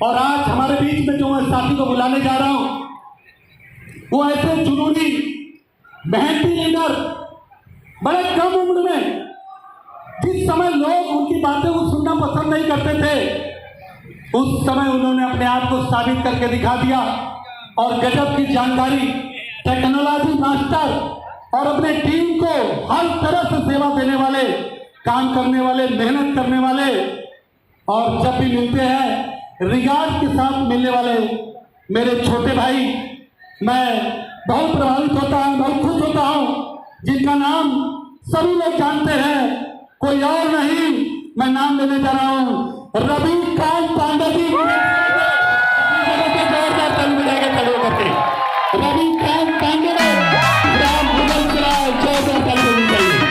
और आज हमारे बीच में जो मैं साथी को बुलाने जा रहा हूं, वो ऐसे जुनूनी मेहनती लीडर, बड़े कम उम्र में, जिस समय लोग उनकी बातें को सुनना पसंद नहीं करते थे, उस समय उन्होंने अपने आप को साबित करके दिखा दिया और गजब की जानकारी, टेक्नोलॉजी मास्टर और अपने टीम को हर तरह से सेवा देने वाले, काम करने वाले, मेहनत करने वाले, और जब भी मिलते हैं रिगार्ड के साथ मिलने वाले मेरे छोटे भाई, मैं बहुत प्रभावित होता हूँ, बहुत खुश होता हूँ, जिनका नाम सभी लोग जानते हैं, कोई और नहीं, मैं नाम लेने जा रहा हूँ, रविकांत पांडे जी। जोरदार ताली बजाएगा खड़े होकर। रविकांत पांडे ग्राम मुगलसराय, जोरदार ताली बजानी चाहिए।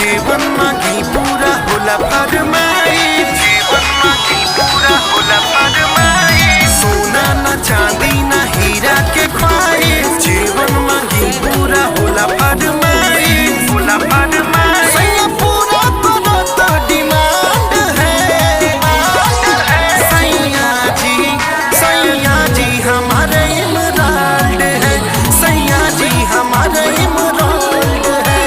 जीवन मांगी पूरा होला फरमाई, जीवन मांगी पूरा होला फरमाई। सोना न चांदी न हीरा के ख्वाई, जीवन मांगी पूरा होला फरमाई, होला फरमाई। सैया पूरा करो तो डिमांड है, सैया जी हमारे इमराल्ड है, सैया जी हमारे इमराल्ड है।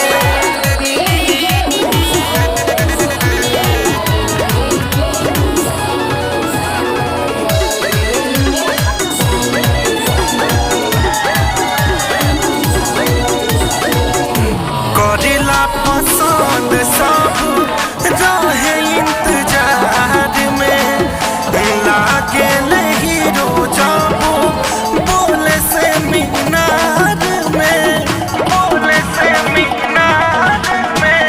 पसंद सब रहे इंतजार में, लागे हीरो जाबो बोले से मीनार में, बोले से मीनार में।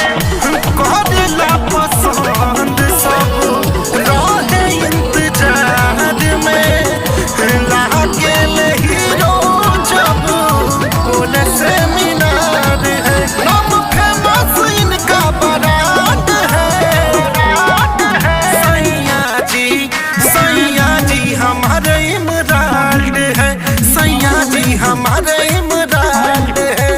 करेला पसंद सब रहे इंतजार में, लागे हीरो जाबो बोले से मीनार है। हमारे इमराल्ड है, सैया जी हमारे इमराल्ड है।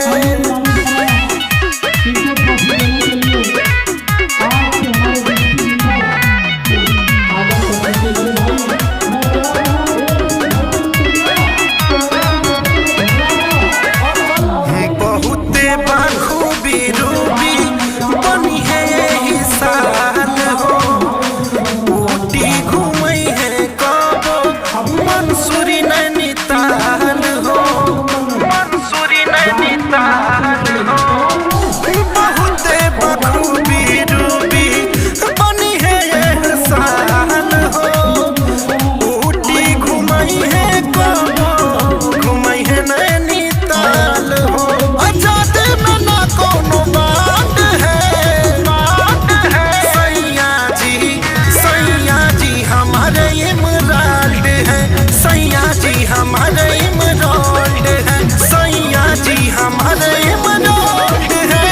बहुते बखूबी रूबी बनी है यही साल हो, ऊटी घूमई है मंसूरी नैनीताल हो, मंसूरी नैनीताल हो। बहुते बखूबी रूबी बनी है यह साल हो, ऊटी घुमई है कबो, घुमई है नैनीताल हो। आजाद में ना कोनो बात है, बात है। सैया जी हमारे इमराल्ड है, सैया जी हमारे इमराल्ड है, सैया जी हमारे इमराल्ड है।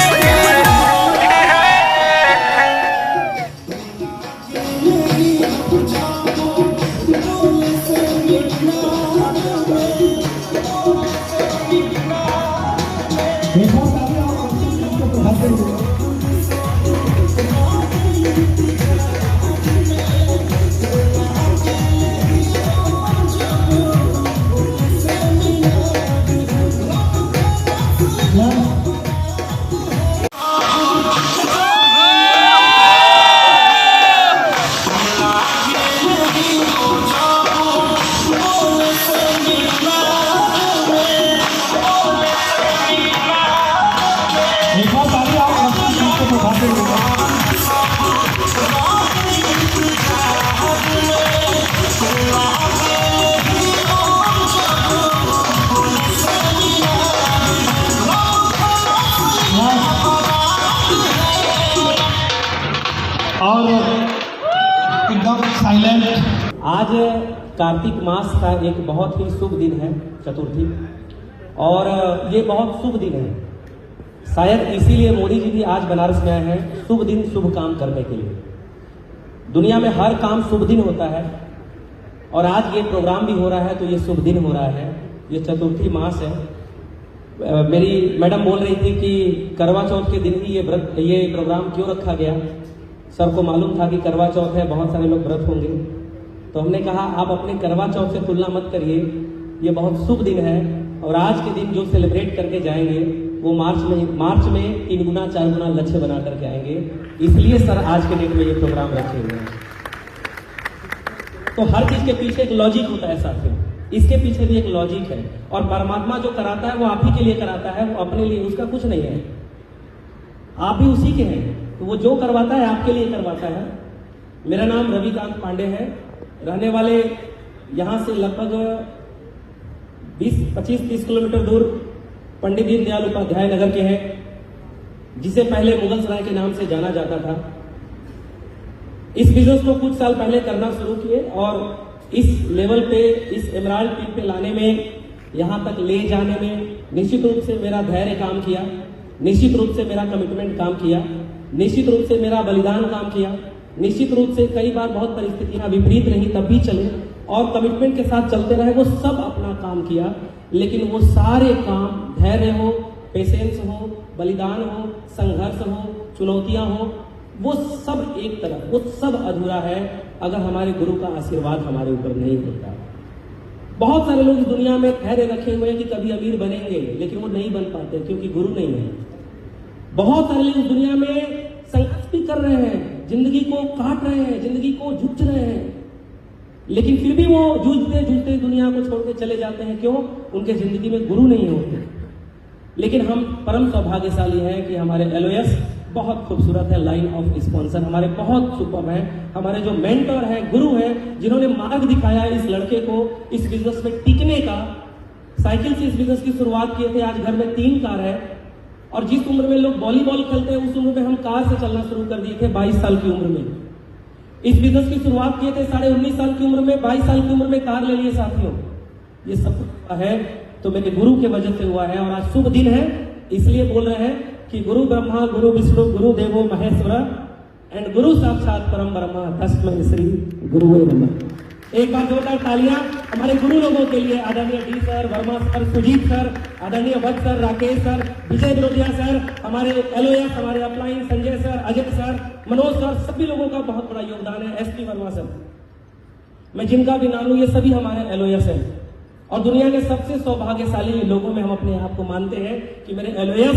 और एकदम साइलेंट। आज कार्तिक मास का एक बहुत ही शुभ दिन है, चतुर्थी, और ये बहुत शुभ दिन है। शायद इसीलिए मोदी जी भी आज बनारस में आए हैं, शुभ दिन शुभ काम करने के लिए। दुनिया में हर काम शुभ दिन होता है और आज ये प्रोग्राम भी हो रहा है तो ये शुभ दिन हो रहा है। ये चतुर्थी मास है। मेरी मैडम बोल रही थी कि करवा चौथ के दिन ही ये प्रोग्राम क्यों रखा गया। सर को मालूम था कि करवा चौथ है, बहुत सारे लोग व्रत होंगे, तो हमने कहा आप अपने करवा चौथ से तुलना मत करिए, ये बहुत शुभ दिन है और आज के दिन जो सेलिब्रेट करके जाएंगे वो मार्च में 3 गुना 4 गुना लक्ष्य बना करके आएंगे। इसलिए सर आज के डेट में ये प्रोग्राम रखे हुए हैं। तो हर चीज के पीछे एक लॉजिक होता है साथियों, इसके पीछे भी एक लॉजिक है। और परमात्मा जो कराता है वो आप ही के लिए कराता है, वो अपने लिए, उसका कुछ नहीं है, आप भी उसी के हैं। तो वो जो करवाता है आपके लिए करवाता है। मेरा नाम रविकांत पांडे है, रहने वाले यहाँ से लगभग 20-25-30 किलोमीटर दूर पंडित दीनदयाल उपाध्याय नगर के हैं, जिसे पहले मुगल सराय के नाम से जाना जाता था। इस बिजनेस को कुछ साल पहले करना शुरू किए और इस लेवल पे, इस एमराल्ड पीक पे लाने में, यहाँ तक ले जाने में निश्चित रूप से मेरा धैर्य काम किया, निश्चित रूप से मेरा कमिटमेंट काम किया, निश्चित रूप से मेरा बलिदान काम किया, निश्चित रूप से कई बार बहुत परिस्थितियां विपरीत रही तब भी चले और कमिटमेंट के साथ चलते रहे, वो सब अपना काम किया। लेकिन वो सारे काम, धैर्य हो, पेशेंस हो, बलिदान हो, संघर्ष हो, चुनौतियां हो, वो सब एक तरफ, वो सब अधूरा है अगर हमारे गुरु का आशीर्वाद हमारे ऊपर नहीं होता। बहुत सारे लोग इस दुनिया में धैर्य रखे हुए हैं कि कभी अमीर बनेंगे, लेकिन वो नहीं बन पाते क्योंकि गुरु नहीं है। बहुत सारे लोग इस दुनिया में संघर्ष भी कर रहे हैं, जिंदगी को काट रहे हैं, जिंदगी को जूझ रहे हैं, लेकिन फिर भी वो जूझते जूझते दुनिया को छोड़ के चले जाते हैं। क्यों? उनके जिंदगी में गुरु नहीं होते। लेकिन हम परम सौभाग्यशाली हैं कि हमारे एलओएस बहुत खूबसूरत है, लाइन ऑफ स्पॉन्सर हमारे बहुत सुपर हैं। हमारे जो मेंटर हैं, गुरु हैं, जिन्होंने मार्ग दिखाया इस लड़के को इस बिजनेस में टिकने का। साइकिल से इस बिजनेस की शुरुआत किए थे, आज घर में 3 कार है और जिस उम्र में लोग वॉलीबॉल खेलते हैं उस उम्र में हम कार से चलना शुरू कर दिए थे 22 साल की उम्र में। इस बिजनेस की शुरुआत किए थे 19.5 साल की उम्र में, 22 साल की उम्र में कार ले लिए साथियों। ये सब कुछ है तो मेरे गुरु के वजह से हुआ है और आज शुभ दिन है, इसलिए बोल रहे हैं कि गुरु ब्रह्मा गुरु विष्णु गुरु देवो महेश्वर एंड गुरु साक्षात परम ब्रह्म तस्मै श्री गुरुवे नमः। एक बार जोरदार तालियां हमारे गुरु लोगों के लिए। आदरणीय D sir, Verma sir, Sujit sir, आदरणीय Bhatt sir, Rakesh sir, Vijay Birodia sir, हमारे एलओएस, हमारे upline, Sanjay sir, Ajay sir, Manoj sir, सभी लोगों का बहुत बड़ा योगदान है। एसपी वर्मा सर, मैं जिनका भी नाम लूं ये सभी हमारे एलओएस हैं और दुनिया के सबसे सौभाग्यशाली लोगों में हम अपने आप को मानते हैं कि मेरे एलओएस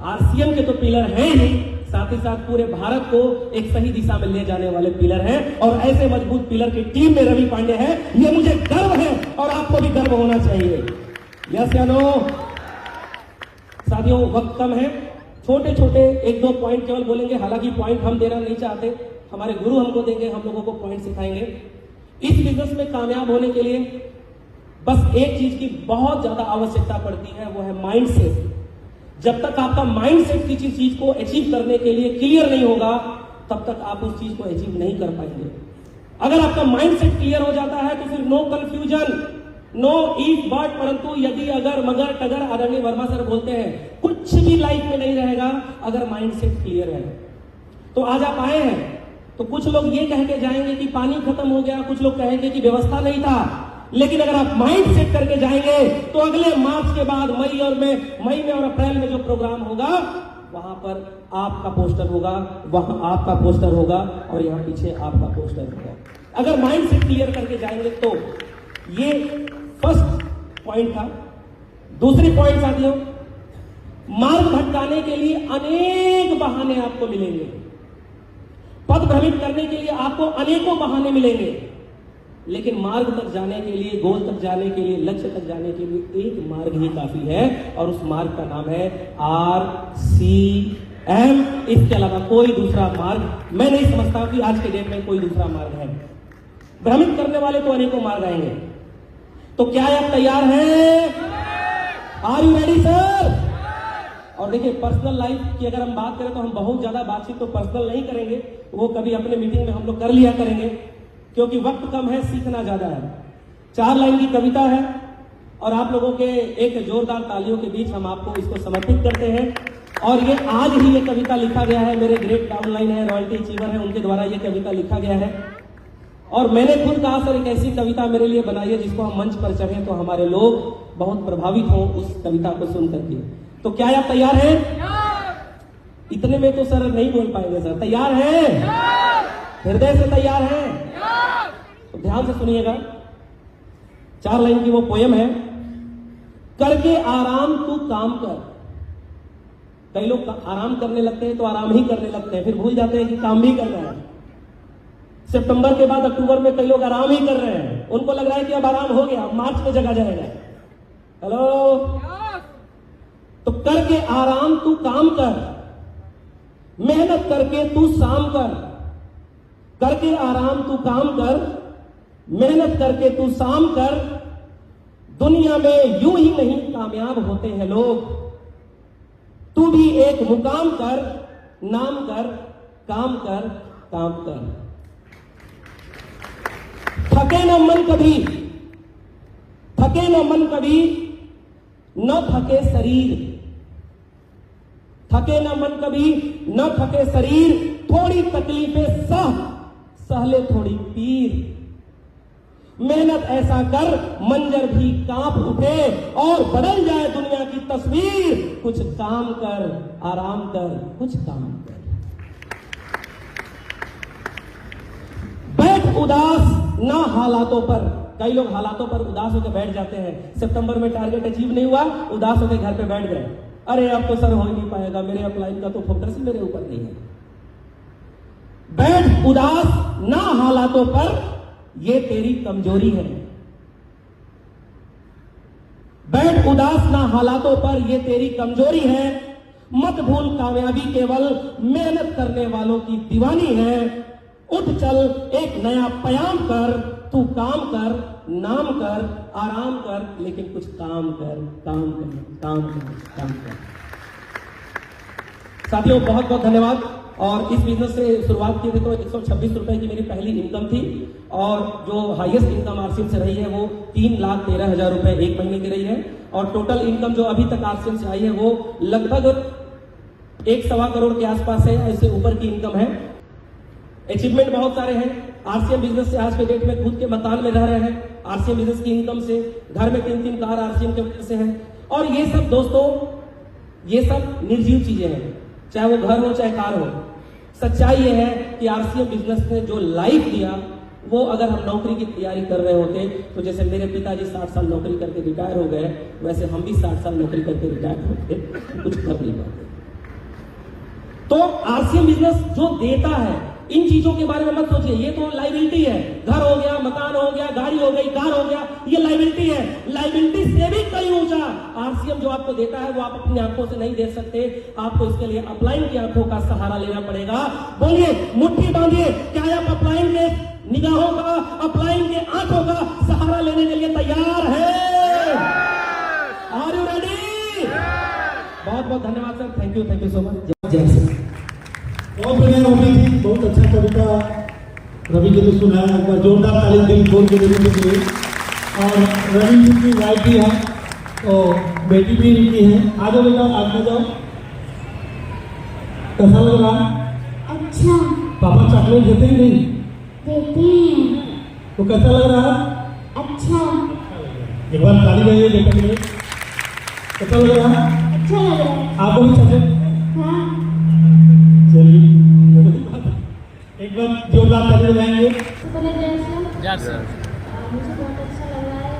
आरसीएम के तो पिलर हैं ही, साथ ही साथ पूरे भारत को एक सही दिशा में ले जाने वाले पिलर हैं और ऐसे मजबूत पिलर की टीम में रवि पांडे है। ये मुझे गर्व है और आपको भी गर्व होना चाहिए। यस या नो? साथियों, वक्त कम है, छोटे छोटे 1-2 पॉइंट केवल बोलेंगे। हालांकि पॉइंट हम देना नहीं चाहते, हमारे गुरु हमको देंगे, हम लोगों को पॉइंट सिखाएंगे। इस बिजनेस में कामयाब होने के लिए बस एक चीज की बहुत ज्यादा आवश्यकता पड़ती है, वो है माइंड सेट। जब तक आपका माइंड सेट किसी चीज को अचीव करने के लिए क्लियर नहीं होगा तब तक आप उस चीज को अचीव नहीं कर पाएंगे। अगर आपका माइंड सेट क्लियर हो जाता है तो फिर no confusion, no if but, परंतु यदि अगर मगर टगर, आदरणीय वर्मा सर बोलते हैं, कुछ भी लाइफ में नहीं रहेगा अगर माइंड सेट क्लियर है। तो आज आप आए हैं तो कुछ लोग ये कह के जाएंगे कि पानी खत्म हो गया, कुछ लोग कहेंगे कि व्यवस्था नहीं था, लेकिन अगर आप माइंड सेट करके जाएंगे तो अगले मार्च के बाद मई में और अप्रैल में जो प्रोग्राम होगा वहां पर आपका पोस्टर होगा, वहां आपका पोस्टर होगा और यहाँ पीछे आपका पोस्टर होगा। अगर माइंड सेट क्लियर करके जाएंगे तो ये फर्स्ट पॉइंट था। दूसरी पॉइंट साथियों, मार्ग भटकाने के लिए अनेक बहाने आपको मिलेंगे, पथ भ्रमित करने के लिए आपको अनेकों बहाने मिलेंगे, लेकिन मार्ग तक जाने के लिए, गोल तक जाने के लिए, लक्ष्य तक जाने के लिए एक मार्ग ही काफी है और उस मार्ग का नाम है RCM। इसके अलावा कोई दूसरा मार्ग मैं नहीं समझता कि आज के डेट में कोई दूसरा मार्ग है। भ्रमित करने वाले तो अनेकों मार्ग आएंगे। तो क्या आप तैयार हैं? Are you ready sir? और देखिए, पर्सनल लाइफ की अगर हम बात करें तो हम बहुत ज्यादा बातचीत तो पर्सनल नहीं करेंगे, वो कभी अपने मीटिंग में हम लोग कर लिया करेंगे, क्योंकि वक्त कम है, सीखना ज्यादा है। 4 लाइन की कविता है और आप लोगों के एक जोरदार तालियों के बीच हम आपको इसको समर्पित करते हैं। और ये आज ही ये कविता लिखा गया है, मेरे ग्रेट डाउनलाइन है, रॉयल्टी अचीवर है, उनके द्वारा ये कविता लिखा गया है। और मैंने खुद कहा सर एक ऐसी कविता मेरे लिए बनाइए जिसको हम मंच पर चढ़े तो हमारे लोग बहुत प्रभावित हों उस कविता को सुन करके। तो क्या आप तैयार हैं? इतने में तो सर नहीं बोल पाएंगे सर। तैयार हैं? हृदय से तैयार हैं? तो ध्यान से सुनिएगा। 4 लाइन की वो पोयम है। करके आराम तू काम कर। कई लोग आराम करने लगते हैं तो आराम ही करने लगते हैं, फिर भूल जाते हैं कि काम भी करना है। सितंबर के बाद अक्टूबर में कई लोग आराम ही कर रहे हैं, उनको लग रहा है कि अब आराम हो गया, मार्च में जगा जाएगा। हेलो, तो करके आराम तू काम कर, मेहनत करके तू शाम कर। करके आराम तू काम कर, मेहनत करके तू शाम कर। दुनिया में यूं ही नहीं कामयाब होते हैं लोग। तू भी एक मुकाम कर, नाम कर, काम कर, काम कर। थके न मन कभी, थके न मन कभी, न थके शरीर। थके न मन कभी, न थके शरीर। थोड़ी तकलीफें सह ले थोड़ी पीर। मेहनत ऐसा कर मंजर भी कांप उठे और बदल जाए दुनिया की तस्वीर। कुछ काम कर, आराम कर, कुछ काम कर। बैठ उदास ना हालातों पर। कई लोग हालातों पर उदास होकर बैठ जाते हैं। सितंबर में टारगेट अचीव नहीं हुआ, उदास होकर घर पे बैठ गए। अरे अब तो सर हो ही नहीं पाएगा, मेरे अपलाइन का तो फोकस ही मेरे ऊपर नहीं है। बैठ उदास ना हालातों पर, ये तेरी कमजोरी है। बैठ उदास ना हालातों पर, ये तेरी कमजोरी है। मत भूल कामयाबी केवल मेहनत करने वालों की दीवानी है। उठ चल एक नया पयाम कर। तू काम कर, नाम कर, आराम कर, लेकिन कुछ काम कर, काम कर, काम कर, काम कर। साथियों बहुत बहुत धन्यवाद। और इस बिजनेस से शुरुआत की थी तो 126 रुपए की मेरी पहली इनकम थी, और जो हाईएस्ट इनकम आरसीएम से रही है वो 3,13,000 रुपए एक महीने की रही है। और टोटल इनकम जो अभी तक आरसीएम से आई है वो लगभग 1.25 करोड़ के आसपास है, ऐसे ऊपर की इनकम है। अचीवमेंट बहुत सारे हैं। आरसीएम बिजनेस से आज के डेट में खुद के मकान में रह रहे हैं, आरसीएम बिजनेस की इनकम से। घर में 3-3 कार आरसीएम के वजह से है। और ये सब दोस्तों, ये सब निर्जीव चीजें हैं, चाहे वो घर हो चाहे कार हो। सच्चाई ये है कि आरसीएम बिजनेस ने जो लाइफ दिया, वो अगर हम नौकरी की तैयारी कर रहे होते तो जैसे मेरे पिताजी 60 साल नौकरी करके रिटायर हो गए, वैसे हम भी 60 साल नौकरी करके रिटायर होते, कुछ कर नहीं पाते। तो आरसीएम बिजनेस जो देता है, इन चीजों के बारे में मत सोचिए, ये तो लाइबिलिटी है। घर हो गया, मकान हो गया, गाड़ी हो गई, कार हो गया, ये लाइबिलिटी है। लाइबिलिटी से भी कहीं ऊंचा आरसीएम जो आपको देता है वो आप अपनी आंखों से नहीं देख सकते। आपको इसके लिए अपलाइन की आंखों का सहारा लेना पड़ेगा। बोलिए, मुट्ठी बांधिए, क्या आप अपलाइन के निगाहों का, अपलाइन के आंखों का सहारा लेने के लिए तैयार है? Are you ready? बहुत बहुत धन्यवाद sir. Thank you so much. जय श्री राम। बहुत बढ़िया रवि जी, बहुत अच्छा कविता रवि जी ने सुनाया। एक बार जोरदार ताली दिल खोल के देने के लिए। और रवि जी की वाइफ भी है, तो बेटी भी इनकी है। आ जाओ बेटा, आगे जाओ। कैसा लग रहा? अच्छा। पापा चॉकलेट देते ही नहीं? देते हैं। तो कैसा लग रहा? अच्छा। एक बार ताली बजाइए बेटा के लिए। कैसा लग रहा? अच्छा लग रहा है। आपको भी चॉकलेट? हाँ। चलिए, एक बार जोरदार ताली बजाएंगे। मुझे बहुत अच्छा लग रहा है।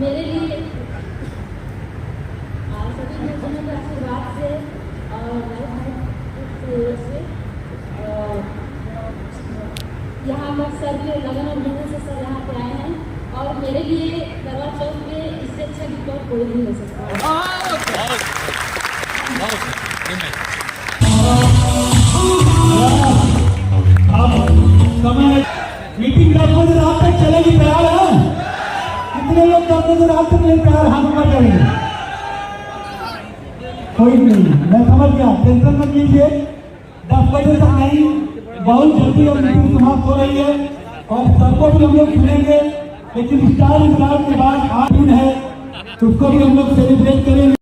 मेरे लिए सभी लोगों के आशीर्वाद से और से यहाँ पर सर के लगन और मेहनत से सर यहाँ पे आए हैं, और मेरे लिए करवा चौथ पे इससे अच्छा गिफ्ट और कोई नहीं हो सकता। समय मीटिंग 10 बजे रात तक चलेगी, तैयार है? कितने लोग 10 बजे रात तक नहीं तैयार? हाथ ऊपर करेंगे। कोई नहीं, मैं समझ गया, टेंशन मत लीजिए। 10 बजे तक नहीं, बहुत जल्दी अब मीटिंग समाप्त हो रही है और सबको भी हम लोग सुनेंगे। लेकिन स्टार के बाद 8 दिन है, उसको भी हम लोग सेलिब्रेट करेंगे।